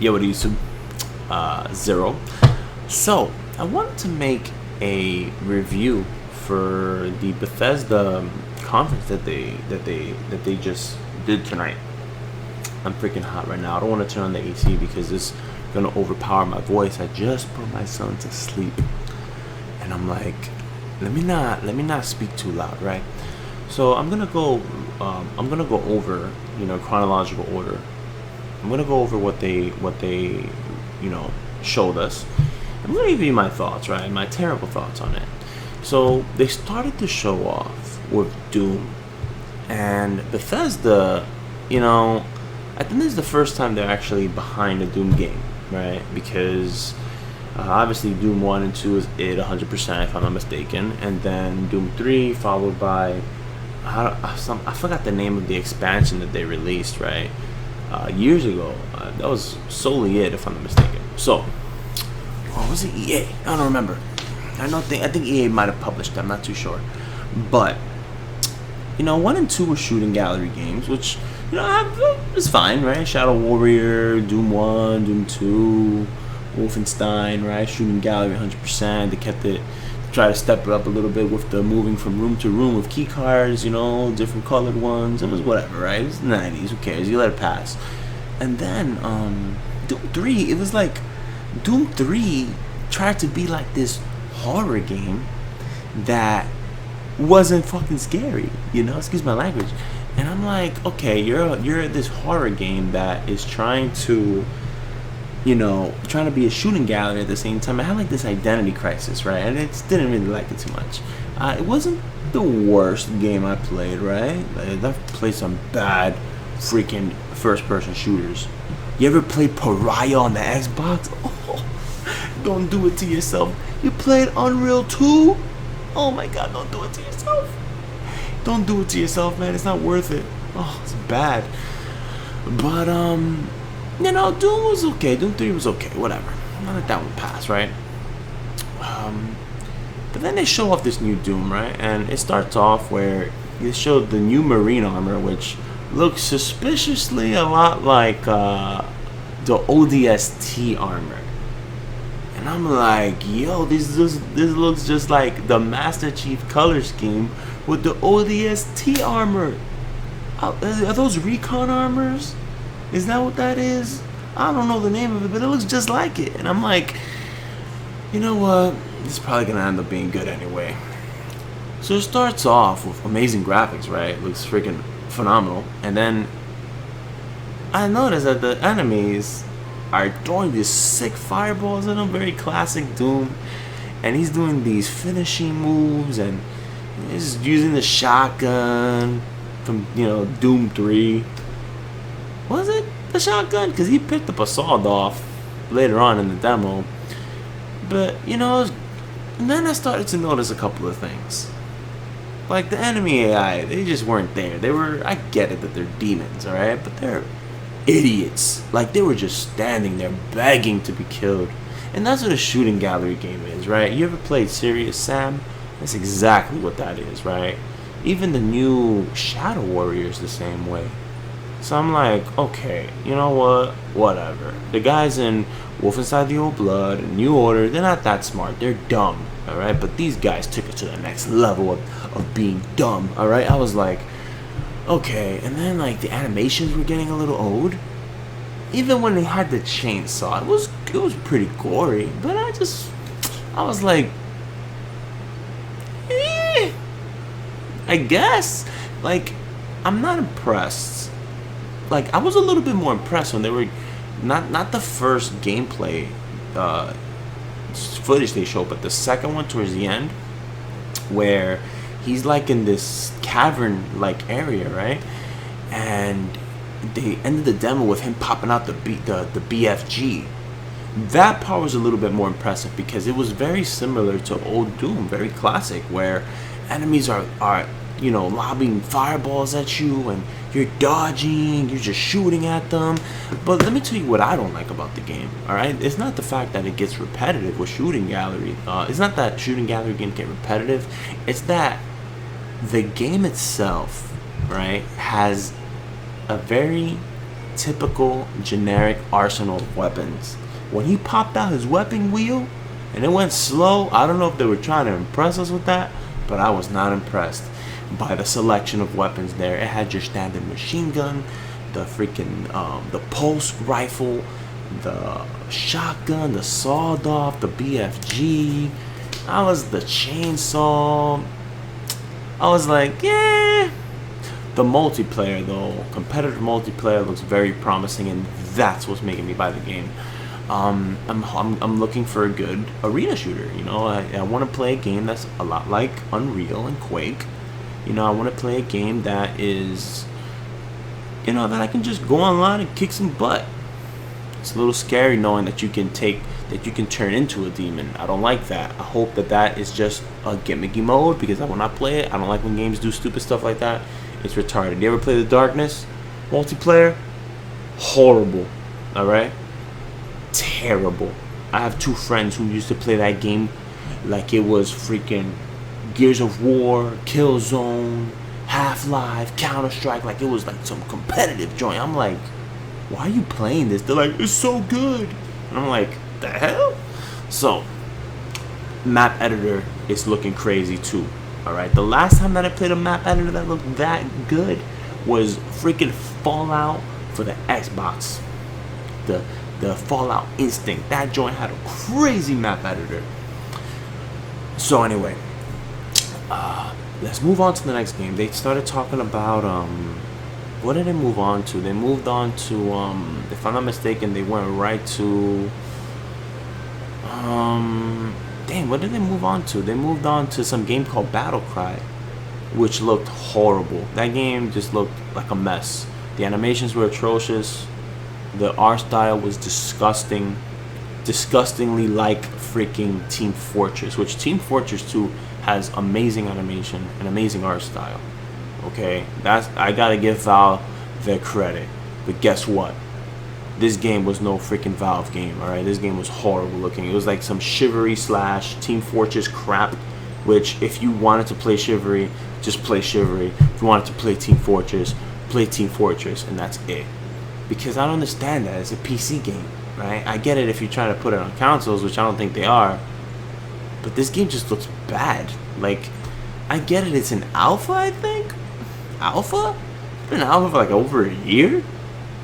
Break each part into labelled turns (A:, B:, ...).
A: Yo, what do you do? Zero. So, I wanted to make a review for the Bethesda conference that they just did tonight. I'm freaking hot right now. I don't want to turn on the AC because it's gonna overpower my voice. I just put my son to sleep, and I'm like, let me not speak too loud, right? So I'm gonna go over, chronological order. I'm gonna go over what they showed us. I'm gonna give you my thoughts, right? My terrible thoughts on it. So they started to show off with Doom, and Bethesda, I think this is the first time they're actually behind a Doom game, right? Because obviously Doom 1 and 2 is it 100% if I'm not mistaken, and then Doom 3 followed by I forgot the name of the expansion that they released, right? Years ago. That was solely it if I'm not mistaken. So, was it EA? I don't remember. I think EA might have published them, I'm not too sure. But 1 and 2 were shooting gallery games, which it's fine, right? Shadow Warrior, Doom 1, Doom 2, Wolfenstein, right? Shooting gallery 100%. They kept it, try to step it up a little bit with the moving from room to room with key cards, different colored ones. It was whatever, right? It was the 90s, who cares? You let it pass. And then Doom 3, it was like Doom 3 tried to be like this horror game that wasn't fucking scary, excuse my language. And I'm like, okay, you're this horror game that is trying to be a shooting gallery at the same time. I had like this identity crisis, right? And it didn't really like it too much. It wasn't the worst game I played, right? I've played some bad freaking first-person shooters. You ever played Pariah on the Xbox? Oh, don't do it to yourself. You played Unreal 2? Oh my god, don't do it to yourself. Don't do it to yourself, man. It's not worth it. Oh, it's bad. But, Doom was okay. Doom 3 was okay. Whatever. I'll let that one pass, right? But then they show off this new Doom, right? And it starts off where they showed the new Marine armor, which looks suspiciously a lot like the ODST armor. And I'm like, yo, this looks just like the Master Chief color scheme with the ODST armor. Are those recon armors? Is that what that is? I don't know the name of it, but it looks just like it. And I'm like, you know what? It's probably gonna end up being good anyway. So it starts off with amazing graphics, right? It looks freaking phenomenal. And then I noticed that the enemies are throwing these sick fireballs at him, very classic Doom. And he's doing these finishing moves, and he's using the shotgun from Doom 3. Was it the shotgun? Because he picked up a sawed-off later on in the demo. But and then I started to notice a couple of things. Like the enemy AI, they just weren't there. I get it that they're demons, alright? But they're idiots. Like, they were just standing there begging to be killed. And that's what a shooting gallery game is, right? You ever played Serious Sam? That's exactly what that is, right? Even the new Shadow Warrior is the same way. So I'm like, okay, you know what? Whatever. The guys in Wolfenstein the Old Blood and New Order, they're not that smart. They're dumb, alright? But these guys took it to the next level of being dumb, alright? I was like, okay. And then, like, the animations were getting a little old. Even when they had the chainsaw, it was pretty gory. But I was like, I guess. Like, I'm not impressed. Like, I was a little bit more impressed when they were not the first gameplay footage they showed, but the second one towards the end, where he's like in this cavern like area, right? And they ended the demo with him popping out the BFG. That part was a little bit more impressive because it was very similar to old Doom, very classic, where enemies are lobbing fireballs at you and you're dodging, you're just shooting at them. But let me tell you what I don't like about the game, alright? It's not the fact that it gets repetitive with shooting gallery. It's not that shooting gallery games get repetitive. It's that the game itself, right, has a very typical generic arsenal of weapons. When he popped out his weapon wheel and it went slow, I don't know if they were trying to impress us with that, but I was not impressed by the selection of weapons there. It had your standard machine gun, the freaking the pulse rifle, the shotgun, the sawed-off, the BFG. I was the chainsaw. I was like, yeah. The multiplayer though, competitive multiplayer looks very promising, and that's what's making me buy the game. I'm looking for a good arena shooter. You know, I want to play a game that's a lot like Unreal and Quake. You know, I want to play a game that is, you know, that I can just go online and kick some butt. It's a little scary knowing that you can turn into a demon. I don't like that. I hope that is just a gimmicky mode, because when I play it, I don't like when games do stupid stuff like that. It's retarded. You ever play the Darkness multiplayer? Horrible. Alright? Terrible. I have 2 friends who used to play that game like it was freaking Gears of War, Killzone, Half-Life, Counter-Strike, like it was like some competitive joint. I'm like, why are you playing this? They're like, it's so good. And I'm like, the hell? So, map editor is looking crazy too. Alright, the last time that I played a map editor that looked that good was freaking Fallout for the Xbox. The Fallout Instinct. That joint had a crazy map editor. So anyway, let's move on to the next game. They started talking about, what did they move on to? They moved on to, if I'm not mistaken, they went right to, dang, what did they move on to? They moved on to some game called Battlecry, which looked horrible. That game just looked like a mess. The animations were atrocious. The art style was disgusting. Disgustingly like freaking Team Fortress, which Team Fortress 2 has amazing animation and amazing art style. Okay, I gotta give Valve their credit. But guess what? This game was no freaking Valve game, alright? This game was horrible looking. It was like some Chivalry / Team Fortress crap, which if you wanted to play Chivalry, just play Chivalry. If you wanted to play Team Fortress, and that's it. Because I don't understand that. It's a PC game, right? I get it if you're trying to put it on consoles, which I don't think they are. But this game just looks bad. Like, I get it, it's an alpha, I think? Alpha? It's been an alpha for like over a year?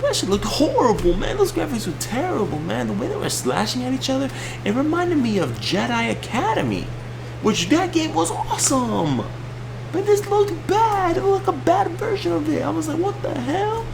A: That shit looked horrible, man. Those graphics were terrible, man. The way they were slashing at each other, it reminded me of Jedi Academy, which that game was awesome. But this looked bad. It looked like a bad version of it. I was like, what the hell?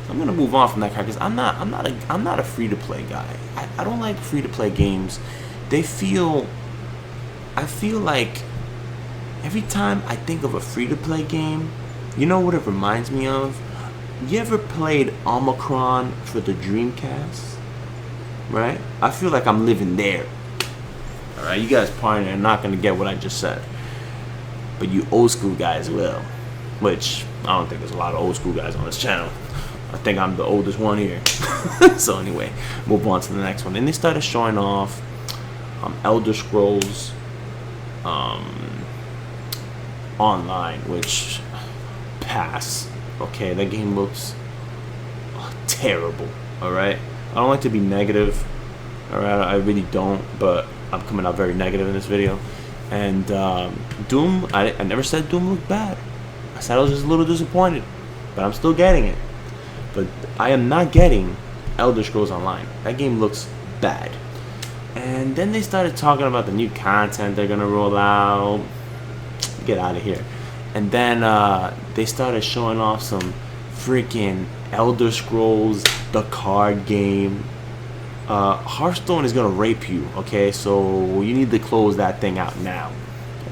A: So I'm gonna move on from that crap, because I'm not a free-to-play guy. I don't like free-to-play games. I feel like every time I think of a free-to-play game, you know what it reminds me of? You ever played Omicron for the Dreamcast? Right? I feel like I'm living there. Alright, you guys probably are not going to get what I just said. But you old school guys will. Which, I don't think there's a lot of old school guys on this channel. I think I'm the oldest one here. So anyway, move on to the next one. Then they started showing off Elder Scrolls Online, which pass. Okay, that game looks terrible. Alright, I don't like to be negative. Alright, I really don't, but I'm coming out very negative in this video. And Doom, I never said Doom looked bad. I said I was just a little disappointed, but I'm still getting it. But I am not getting Elder Scrolls Online. That game looks bad. And then they started talking about the new content they're gonna roll out. Get out of here. And then they started showing off some freaking Elder Scrolls, the card game. Hearthstone is gonna rape you, okay? So you need to close that thing out now,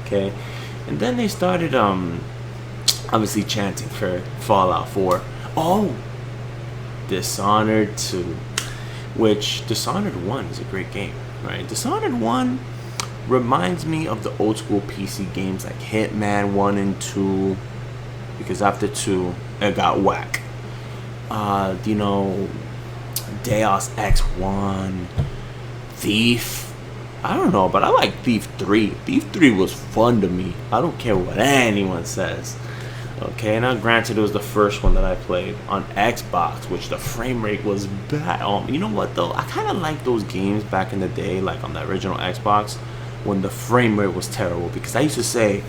A: okay? And then they started obviously chanting for Fallout 4. Oh, Dishonored 2, which Dishonored 1 is a great game, right? Dishonored 1 reminds me of the old school PC games like Hitman 1 and 2, because after 2 it got whack. You know, Deus Ex 1, Thief. I don't know, but I like Thief 3. Thief 3 was fun to me. I don't care what anyone says. Okay, now granted it was the first one that I played on Xbox, which the frame rate was bad. You know what though? I kind of like those games back in the day, like on the original Xbox, when the frame rate was terrible. Because I used to say,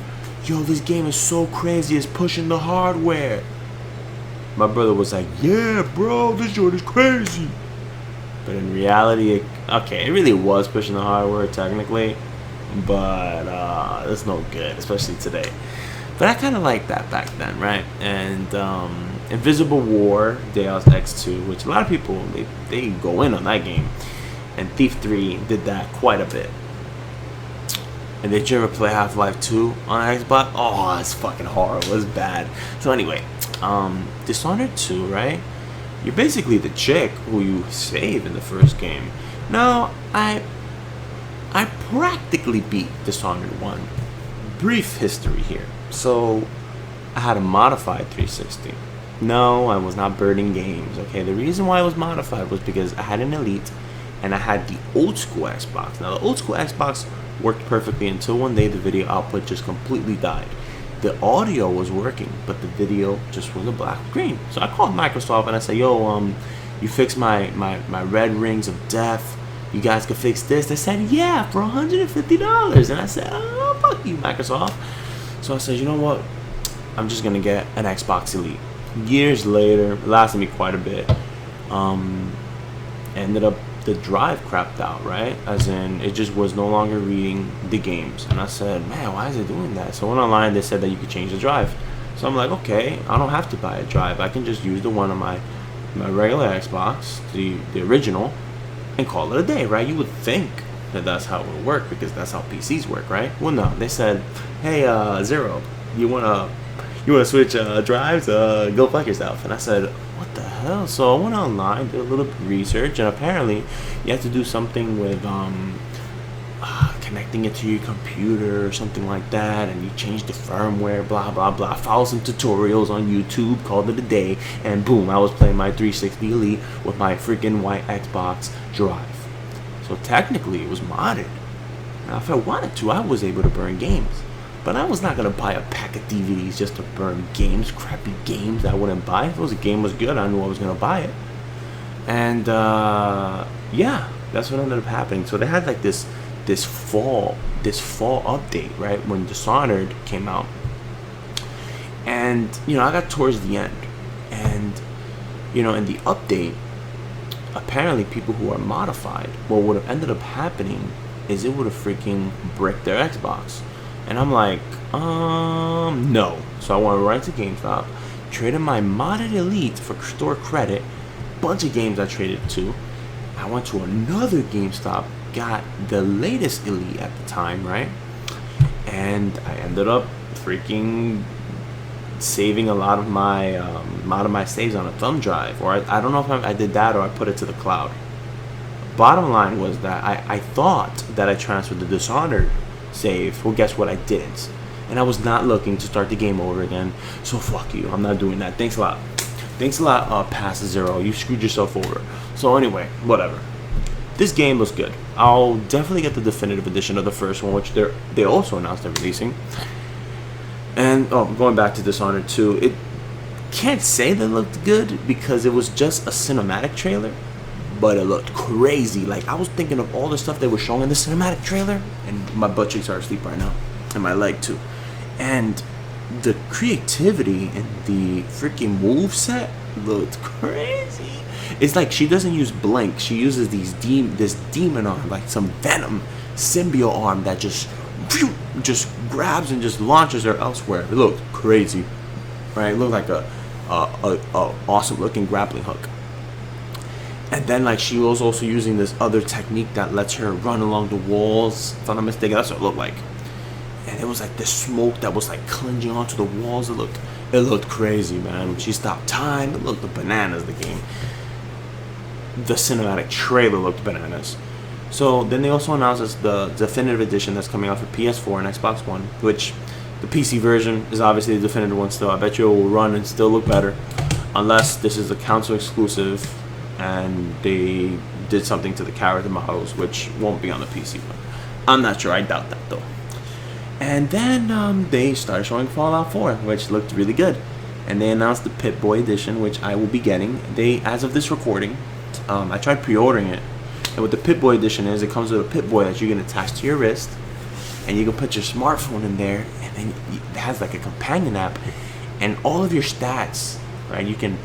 A: yo, this game is so crazy, it's pushing the hardware. My brother was like, yeah, bro, this joint is crazy. But in reality, it really was pushing the hardware technically, but it's no good, especially today. But I kind of liked that back then, right? And Invisible War, Deus Ex 2, which a lot of people, they go in on that game. And Thief 3 did that quite a bit. And did you ever play Half-Life 2 on Xbox? Oh, it's fucking horrible. It's bad. So anyway, Dishonored 2, right? You're basically the chick who you save in the first game. Now, I practically beat Dishonored 1. Brief history here. So, I had a modified 360. No, I was not burning games, okay? The reason why it was modified was because I had an Elite and I had the old school Xbox. Now, the old school Xbox worked perfectly until one day the video output just completely died. The audio was working, but the video just was a black screen. So I called Microsoft and I said, yo, you fixed my red rings of death. You guys could fix this. They said, yeah, for $150. And I said, oh, fuck you, Microsoft. So I said, you know what? I'm just going to get an Xbox Elite. Years later, it lasted me quite a bit. Ended up, the drive crapped out, right? As in, it just was no longer reading the games. And I said, man, why is it doing that? So I went online, they said that you could change the drive. So I'm like, okay, I don't have to buy a drive. I can just use the one on my regular Xbox, the original, and call it a day, right? You would think that that's how it would work because that's how PCs work, right? Well, no, they said, hey, Zero, you wanna switch drives? Go fuck yourself. And I said, what the hell? So I went online, did a little research, and apparently you have to do something with connecting it to your computer or something like that, and you change the firmware, blah blah blah. Follow some tutorials on YouTube, called it a day, and boom, I was playing my 360 Elite with my freaking white Xbox drive. So technically it was modded. Now if I wanted to, I was able to burn games. But I was not going to buy a pack of DVDs just to burn games, crappy games that I wouldn't buy. If the game was good, I knew I was going to buy it. And yeah, that's what ended up happening. So they had like this fall update, right, when Dishonored came out. And, you know, I got towards the end. And, you know, in the update, apparently people who are modified, what would have ended up happening is it would have freaking bricked their Xbox. And I'm like, no. So I went right to GameStop, traded my modded Elite for store credit, bunch of games I traded to. I went to another GameStop, got the latest Elite at the time, right? And I ended up freaking saving a lot of my saves on a thumb drive, or I don't know if I did that or I put it to the cloud. Bottom line was that I thought that I transferred the Dishonored save. Well, guess what? I didn't, and I was not looking to start the game over again. So fuck you. I'm not doing that. Thanks a lot. Past Zero. You screwed yourself over. So anyway, whatever. This game looks good. I'll definitely get the definitive edition of the first one, which they also announced they're releasing. And going back to Dishonored 2, it can't say that it looked good because it was just a cinematic trailer, but it looked crazy. Like, I was thinking of all the stuff they were showing in the cinematic trailer, and my butt cheeks are asleep right now, and my leg too. And the creativity in the freaking move set looked crazy. It's like she doesn't use blink. She uses this demon arm, like some Venom symbiote arm that just grabs and just launches her elsewhere. It looked crazy, right? It looked like a awesome looking grappling hook. And then like she was also using this other technique that lets her run along the walls. If I'm not mistaken, that's what it looked like. And it was like this smoke that was like clinging onto the walls. It looked crazy, man. She stopped time. It looked bananas, the game. The cinematic trailer looked bananas. So then they also announced the definitive edition that's coming out for PS4 and Xbox One, which the PC version is obviously the definitive one still. I bet you it will run and still look better, unless this is a console exclusive and they did something to the character models, which won't be on the PC one. I'm not sure. I doubt that though. And then they started showing Fallout 4, which looked really good. And they announced the Pip-Boy edition, which I will be getting. As of this recording, I tried pre-ordering it. And what the Pip-Boy edition is, it comes with a Pip-Boy that you can attach to your wrist. And you can put your smartphone in there. And then it has like a companion app. And all of your stats, right? You can,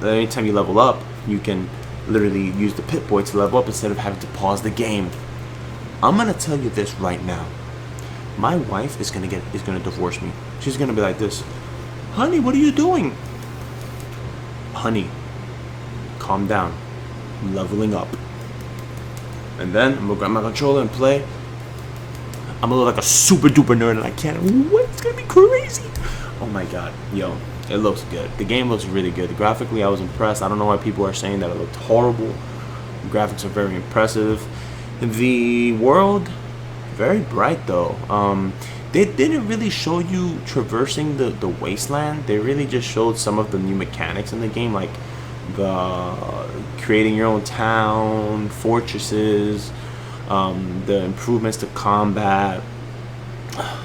A: anytime you level up, you can literally use the Pip-Boy to level up instead of having to pause the game. I'm going to tell you this right now. My wife is gonna divorce me. She's gonna be like this, honey, what are you doing? Honey, calm down. I'm leveling up. And then I'm gonna grab my controller and play. I'm gonna look like a super duper nerd and I can't wait. It's gonna be crazy. Oh my god, yo, it looks good. The game looks really good. Graphically, I was impressed. I don't know why people are saying that it looked horrible. The graphics are very impressive. The world, very bright though. They didn't really show you traversing the wasteland. They really just showed some of the new mechanics in the game, like the creating your own town, fortresses, the improvements to combat,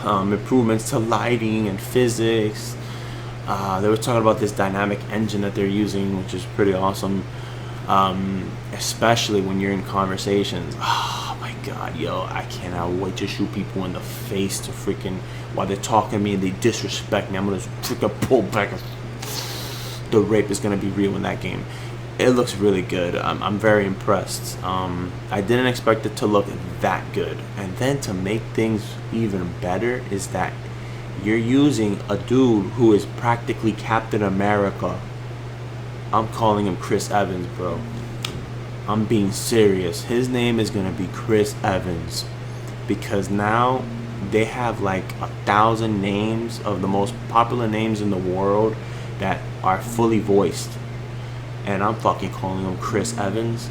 A: improvements to lighting and physics. They were talking about this dynamic engine that they're using, which is pretty awesome, especially when you're in conversations. Oh my god, yo, I cannot wait to shoot people in the face to freaking, while they're talking to me and they disrespect me, I'm gonna freaking pull back. The rape is gonna be real in that game. It looks really good. I'm very impressed. I didn't expect it to look that good. And then to make things even better is that you're using a dude who is practically Captain America. I'm calling him Chris Evans, bro. I'm being serious. His name is gonna be Chris Evans, because now they have like 1,000 names of the most popular names in the world that are fully voiced, and I'm fucking calling him Chris Evans,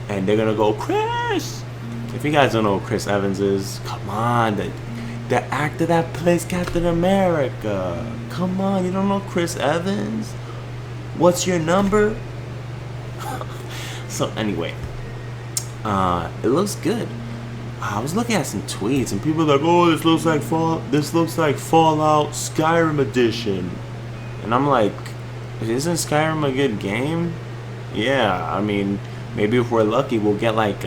A: and they're gonna go, Chris. If you guys don't know who Chris Evans is, come on, the actor that plays Captain America. Come on, you don't know Chris Evans? What's your number? So anyway, it looks good. I was looking at some tweets and people are like, "Oh, this looks like Fallout Skyrim edition," and I'm like, "Isn't Skyrim a good game?" Yeah, I mean, maybe if we're lucky, we'll get like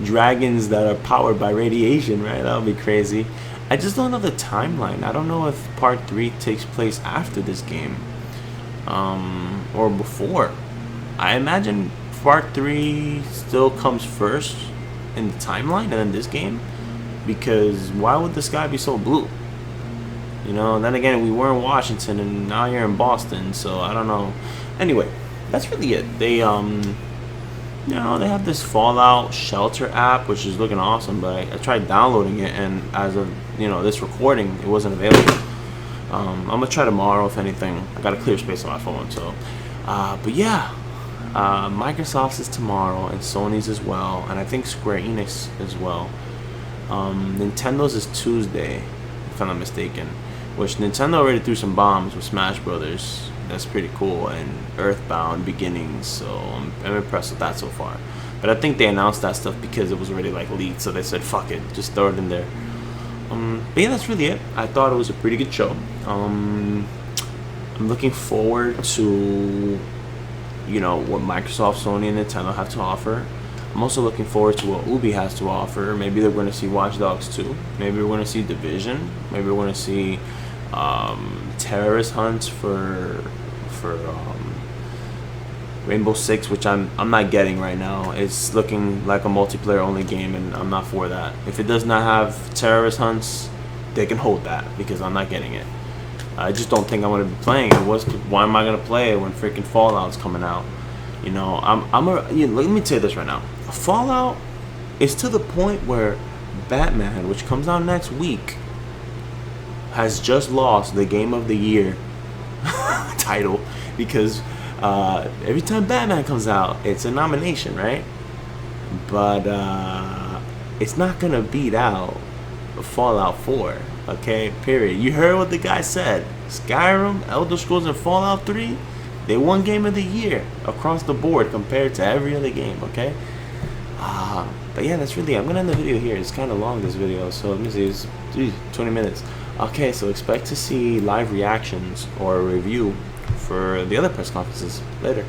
A: dragons that are powered by radiation, right? That would be crazy. I just don't know the timeline. I don't know if Part 3 takes place after this game, or before. I imagine Part 3 still comes first in the timeline and then this game, because why would the sky be so blue? You know, and then again, we were in Washington and now you're in Boston, so I don't know. Anyway, that's really it. They they have this Fallout Shelter app, which is looking awesome, but I tried downloading it, and as of this recording, it wasn't available. I'm gonna try tomorrow, if anything. I got a clear space on my phone, so. But yeah, Microsoft's is tomorrow, and Sony's as well, and I think Square Enix as well. Nintendo's is Tuesday, if I'm not mistaken. Which Nintendo already threw some bombs with Smash Brothers. That's pretty cool, and Earthbound Beginnings, so I'm impressed with that so far. But I think they announced that stuff because it was already like leaked, so they said fuck it, just throw it in there. But yeah, that's really it. I thought it was a pretty good show. I'm looking forward to what Microsoft, Sony, and Nintendo have to offer. I'm also looking forward to what Ubi has to offer. Maybe they're going to see Watch Dogs 2. Maybe we're going to see Division. Maybe we're going to see terrorist hunts for Rainbow Six, which I'm not getting right now. It's looking like a multiplayer only game, and I'm not for that. If it does not have terrorist hunts, they can hold that, because I'm not getting it. I just don't think I'm gonna be playing it. Why am I gonna play it when freaking Fallout's coming out? Let me tell you this right now. Fallout is to the point where Batman, which comes out next week, has just lost the Game of the Year title, because every time Batman comes out, it's a nomination, right? But it's not gonna beat out Fallout 4, okay? Period. You heard what the guy said. Skyrim, Elder Scrolls, and Fallout 3, they won Game of the Year across the board compared to every other game, okay? But yeah, that's really, I'm gonna end the video here. It's kind of long, this video, so let me see, it's 20 minutes. Okay, so expect to see live reactions or a review for the other press conferences later.